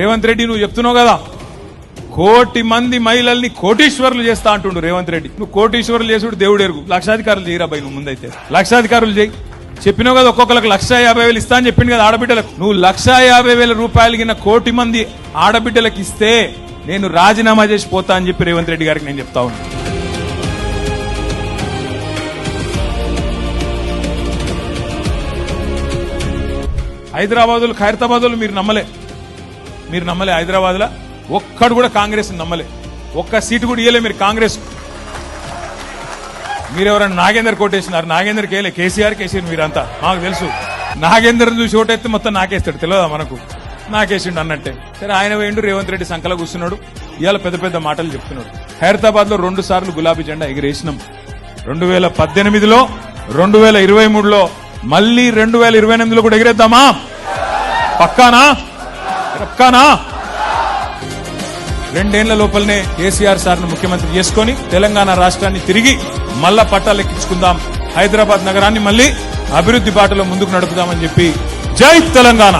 రేవంత్ రెడ్డి నువ్వు చెప్తున్నావు కదా, 1 కోటి మంది మహిళల్ని కోటీశ్వరులు చేస్తా అంటుండు రేవంత్ రెడ్డి. నువ్వు కోటీశ్వరులు చేసుడు దేవుడు ఎరుగు. లక్షాధికారులు చేయరా భయ్, నువ్వు ముందైతే లక్షాధికారులు చేయి. చెప్పినావు కదా ఒక్కొక్కరికి 150,000 ఇస్తా అని చెప్పింది కదా ఆడబిడ్డలకు. నువ్వు 150,000 రూపాయలు కింద 1 కోటి మంది ఆడబిడ్డలకు ఇస్తే నేను రాజీనామా చేసి పోతా అని చెప్పి రేవంత్ రెడ్డి గారికి నేను చెప్తా ఉన్నా. హైదరాబాదులు ఖైరతాబాదులు మీరు నమ్మలే హైదరాబాద్ లో ఒక్కడు కూడా కాంగ్రెస్ నమ్మలే. ఒక్క సీటు కూడా ఇయ్యలే మీరు కాంగ్రెస్. మీరెవరైనా నాగేందర్ కోటేసినారు, నాగేందర్కి వేయలే, కేసీఆర్ మీరంతా మాకు తెలుసు. నాగేందర్ చూసి ఓటెత్తే మొత్తం నాకేస్తాడు, తెలియదా మనకు? నాకేసిండు అన్నట్టే. సరే ఆయన వేయండు, రేవంత్ రెడ్డి సంకల కూర్చున్నాడు, ఇవాళ పెద్ద పెద్ద మాటలు చెప్తున్నాడు. హైదరాబాద్ లో 2 సార్లు గులాబీ జెండా ఎగిరేసినాం. 2018లో, 2023లో, మళ్ళీ 2028లో కూడా ఎగిరేద్దామా? పక్కానా? 2 ఏళ్ల లోపలనే కేసీఆర్ సార్ను ముఖ్యమంత్రి చేసుకుని తెలంగాణ రాష్ట్రాన్ని తిరిగి మళ్ళా పట్టాలెక్కించుకుందాం, హైదరాబాద్ నగరాన్ని మళ్ళీ అభివృద్ధి బాటలో ముందుకు నడుపుదామని చెప్పి జై తెలంగాణ.